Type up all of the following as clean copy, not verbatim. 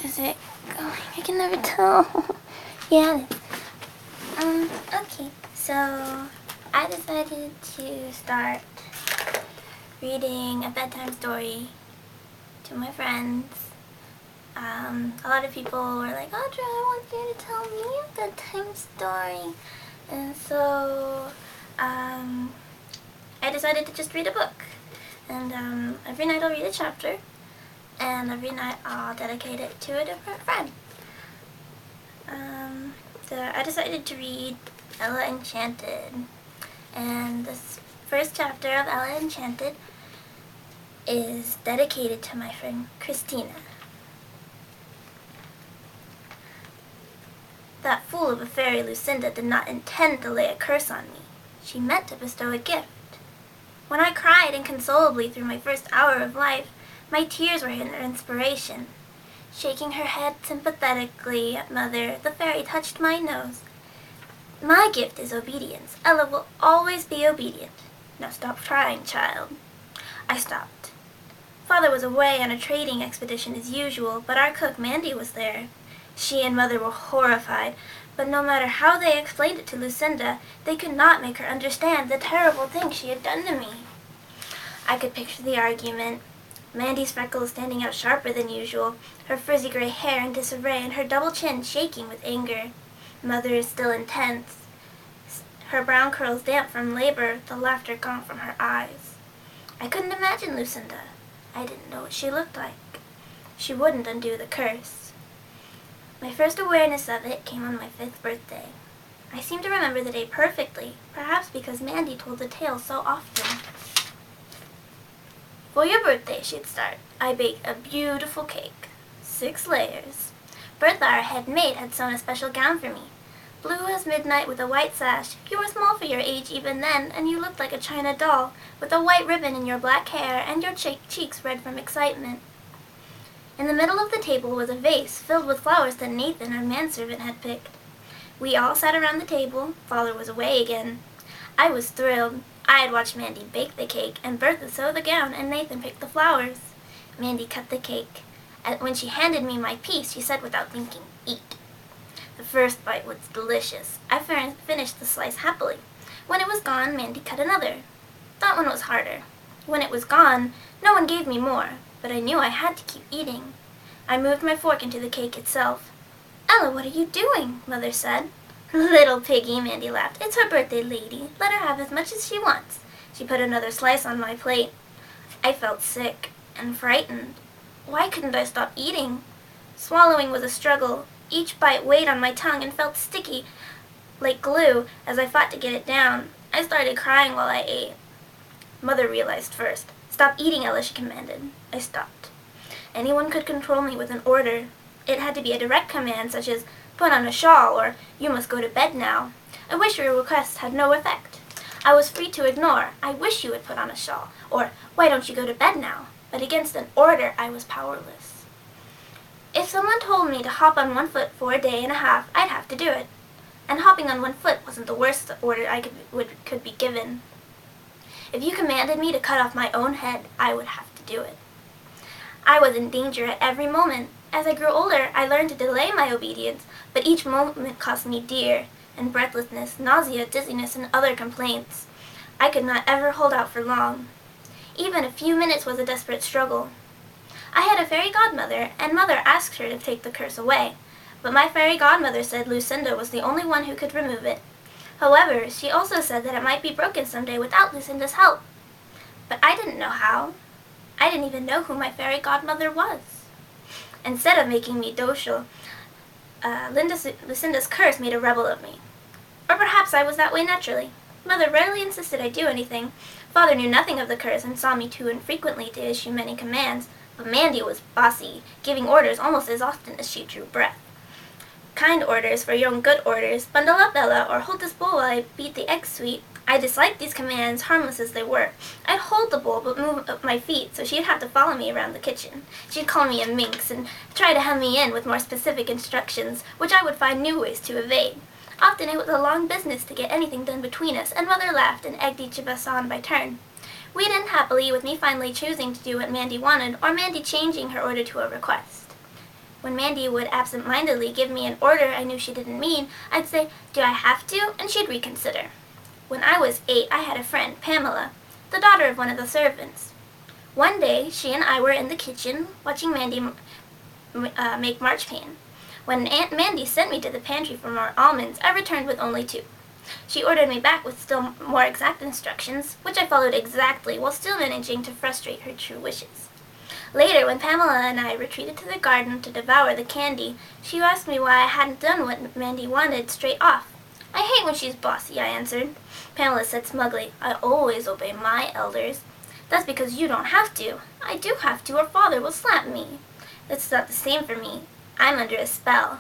Is it going? I can never tell. Yeah. Okay. So I decided to start reading a bedtime story to my friends. A lot of people were like, Audra, I want you to tell me a bedtime story. And so I decided to just read a book. And every night I'll read a chapter, and every night I'll dedicate it to a different friend. So I decided to read Ella Enchanted, and this first chapter of Ella Enchanted is dedicated to my friend Christina. That fool of a fairy Lucinda did not intend to lay a curse on me. She meant to bestow a gift. When I cried inconsolably through my first hour of life, my tears were her inspiration. Shaking her head sympathetically at Mother, the fairy touched my nose. My gift is obedience. Ella will always be obedient. Now stop crying, child. I stopped. Father was away on a trading expedition as usual, but our cook Mandy was there. She and Mother were horrified, but no matter how they explained it to Lucinda, they could not make her understand the terrible thing she had done to me. I could picture the argument. Mandy's freckles standing out sharper than usual, her frizzy gray hair in disarray, and her double chin shaking with anger. Mother is still intense, her brown curls damp from labor, the laughter gone from her eyes. I couldn't imagine Lucinda. I didn't know what she looked like. She wouldn't undo the curse. My first awareness of it came on my 5th birthday. I seem to remember the day perfectly, perhaps because Mandy told the tale so often. For your birthday, she'd start, I baked a beautiful cake. 6 layers. Bertha, our head maid, had sewn a special gown for me. Blue as midnight with a white sash. You were small for your age even then, and you looked like a china doll, with a white ribbon in your black hair and your cheeks red from excitement. In the middle of the table was a vase filled with flowers that Nathan, our manservant, had picked. We all sat around the table. Father was away again. I was thrilled. I had watched Mandy bake the cake, and Bertha sew the gown, and Nathan pick the flowers. Mandy cut the cake. When she handed me my piece, she said without thinking, "Eat." The first bite was delicious. I finished the slice happily. When it was gone, Mandy cut another. That one was harder. When it was gone, no one gave me more, but I knew I had to keep eating. I moved my fork into the cake itself. "Ella, what are you doing?" Mother said. "Little piggy," Mandy laughed. "It's her birthday, lady. Let her have as much as she wants." She put another slice on my plate. I felt sick and frightened. Why couldn't I stop eating? Swallowing was a struggle. Each bite weighed on my tongue and felt sticky like glue as I fought to get it down. I started crying while I ate. Mother realized first. "Stop eating, Ella," she commanded. I stopped. Anyone could control me with an order. It had to be a direct command, such as, "Put on a shawl," or "You must go to bed now." I wish your requests had no effect. I was free to ignore, "I wish you would put on a shawl," or "Why don't you go to bed now?" But against an order, I was powerless. If someone told me to hop on one foot for a day and a half, I'd have to do it. And hopping on one foot wasn't the worst order I could be given. If you commanded me to cut off my own head, I would have to do it. I was in danger at every moment. As I grew older, I learned to delay my obedience, but each moment cost me dear, and breathlessness, nausea, dizziness, and other complaints. I could not ever hold out for long. Even a few minutes was a desperate struggle. I had a fairy godmother, and Mother asked her to take the curse away, but my fairy godmother said Lucinda was the only one who could remove it. However, she also said that it might be broken someday without Lucinda's help. But I didn't know how. I didn't even know who my fairy godmother was. Instead of making me docile, Lucinda's curse made a rebel of me. Or perhaps I was that way naturally. Mother rarely insisted I do anything. Father knew nothing of the curse and saw me too infrequently to issue many commands, but Mandy was bossy, giving orders almost as often as she drew breath. Kind orders for your own good orders, "Bundle up, Ella," or "Hold this bowl while I beat the egg sweet." I disliked these commands, harmless as they were. I'd hold the bowl but move up my feet, so she'd have to follow me around the kitchen. She'd call me a minx and try to hem me in with more specific instructions, which I would find new ways to evade. Often it was a long business to get anything done between us, and Mother laughed and egged each of us on by turn. We'd end happily with me finally choosing to do what Mandy wanted, or Mandy changing her order to a request. When Mandy would absent-mindedly give me an order I knew she didn't mean, I'd say, "Do I have to?" and she'd reconsider. When I was 8, I had a friend, Pamela, the daughter of one of the servants. One day, she and I were in the kitchen watching Mandy make marchpane. When Aunt Mandy sent me to the pantry for more almonds, I returned with only 2. She ordered me back with still more exact instructions, which I followed exactly while still managing to frustrate her true wishes. Later, when Pamela and I retreated to the garden to devour the candy, she asked me why I hadn't done what Mandy wanted straight off. "I hate when she's bossy," I answered. Pamela said smugly, "I always obey my elders." "That's because you don't have to." "I do have to, or Father will slap me." "It's not the same for me. I'm under a spell."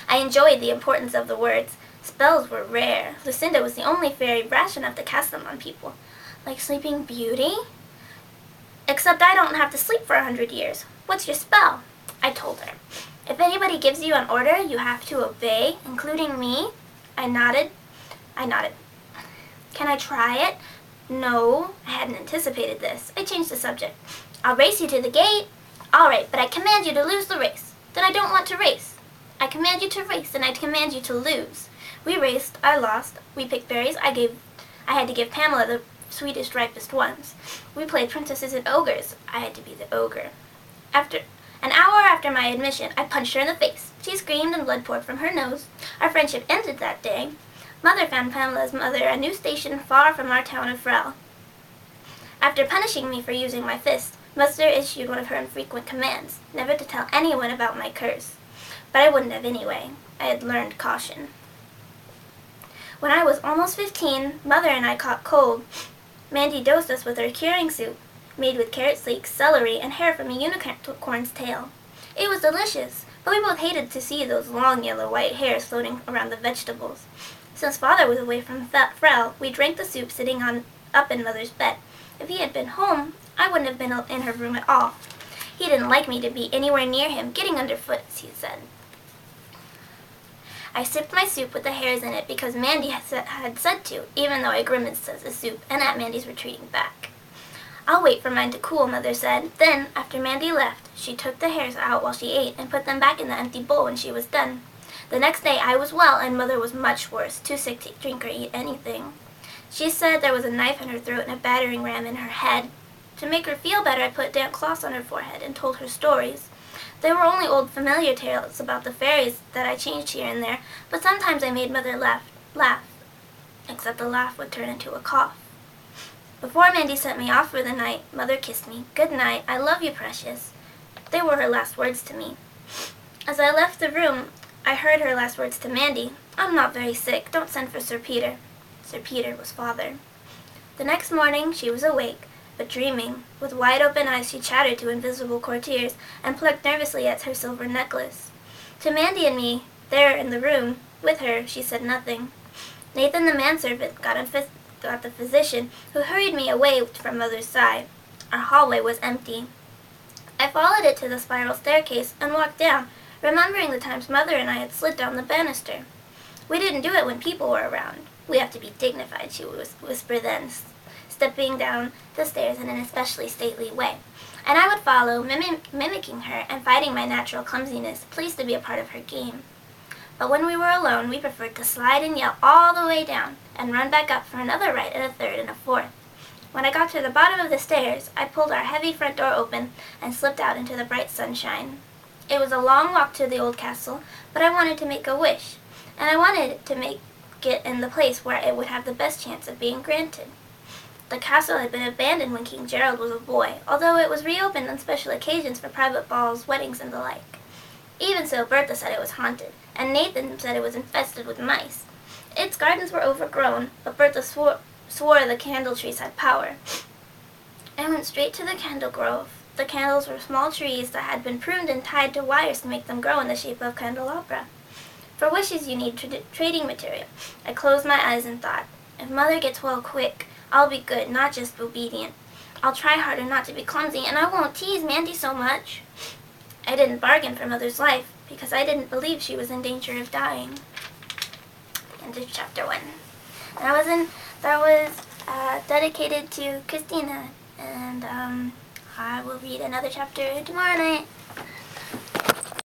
I enjoyed the importance of the words. Spells were rare. Lucinda was the only fairy brash enough to cast them on people. "Like Sleeping Beauty?" "Except I don't have to sleep for 100 years. What's your spell?" I told her. "If anybody gives you an order, you have to obey, including me." I nodded. "Can I try it?" "No." I hadn't anticipated this. I changed the subject. "I'll race you to the gate." "All right, but I command you to lose the race." "Then I don't want to race." "I command you to race, and I command you to lose." We raced. I lost. We picked berries. I had to give Pamela the sweetest, ripest ones. We played princesses and ogres. I had to be the ogre. An hour after my admission, I punched her in the face. She screamed and blood poured from her nose. Our friendship ended that day. Mother found Pamela's mother a new station far from our town of Frel. After punishing me for using my fist, Mother issued one of her infrequent commands, never to tell anyone about my curse. But I wouldn't have anyway. I had learned caution. When I was almost 15, Mother and I caught cold. Mandy dosed us with her curing soup, made with carrot seeds, celery, and hair from a unicorn's tail. It was delicious, but we both hated to see those long yellow-white hairs floating around the vegetables. Since Father was away from Frel, we drank the soup sitting up in Mother's bed. If he had been home, I wouldn't have been in her room at all. He didn't like me to be anywhere near him, getting underfoot, as he said. I sipped my soup with the hairs in it because Mandy had said to, even though I grimaced at the soup and at Mandy's retreating back. "I'll wait for mine to cool," Mother said. Then, after Mandy left, she took the hairs out while she ate and put them back in the empty bowl when she was done. The next day I was well and Mother was much worse, too sick to drink or eat anything. She said there was a knife in her throat and a battering ram in her head. To make her feel better, I put damp cloths on her forehead and told her stories. They were only old familiar tales about the fairies that I changed here and there, but sometimes I made Mother laugh, except the laugh would turn into a cough. Before Mandy sent me off for the night, Mother kissed me. "Good night. I love you, precious." They were her last words to me. As I left the room, I heard her last words to Mandy. "I'm not very sick. Don't send for Sir Peter." Sir Peter was Father. The next morning she was awake, but dreaming. With wide-open eyes she chattered to invisible courtiers and plucked nervously at her silver necklace. To Mandy and me, there in the room, with her, she said nothing. Nathan the manservant got the physician, who hurried me away from Mother's side. Our hallway was empty. I followed it to the spiral staircase and walked down, remembering the times Mother and I had slid down the banister. We didn't do it when people were around. "We have to be dignified," she would whisper then, stepping down the stairs in an especially stately way. And I would follow, mimicking her and fighting my natural clumsiness, pleased to be a part of her game. But when we were alone, we preferred to slide and yell all the way down, and run back up for another ride and a third and a fourth. When I got to the bottom of the stairs, I pulled our heavy front door open and slipped out into the bright sunshine. It was a long walk to the old castle, but I wanted to make a wish, and I wanted to make it in the place where it would have the best chance of being granted. The castle had been abandoned when King Gerald was a boy, although it was reopened on special occasions for private balls, weddings, and the like. Even so, Bertha said it was haunted, and Nathan said it was infested with mice. Its gardens were overgrown, but Bertha swore the candle trees had power. I went straight to the candle grove. The candles were small trees that had been pruned and tied to wires to make them grow in the shape of candelabra. For wishes you need trading material. I closed my eyes and thought, if Mother gets well quick, I'll be good, not just obedient. I'll try harder not to be clumsy, and I won't tease Mandy so much. I didn't bargain for Mother's life, because I didn't believe she was in danger of dying. End of chapter 1. That was dedicated to Christina, and I will read another chapter tomorrow night.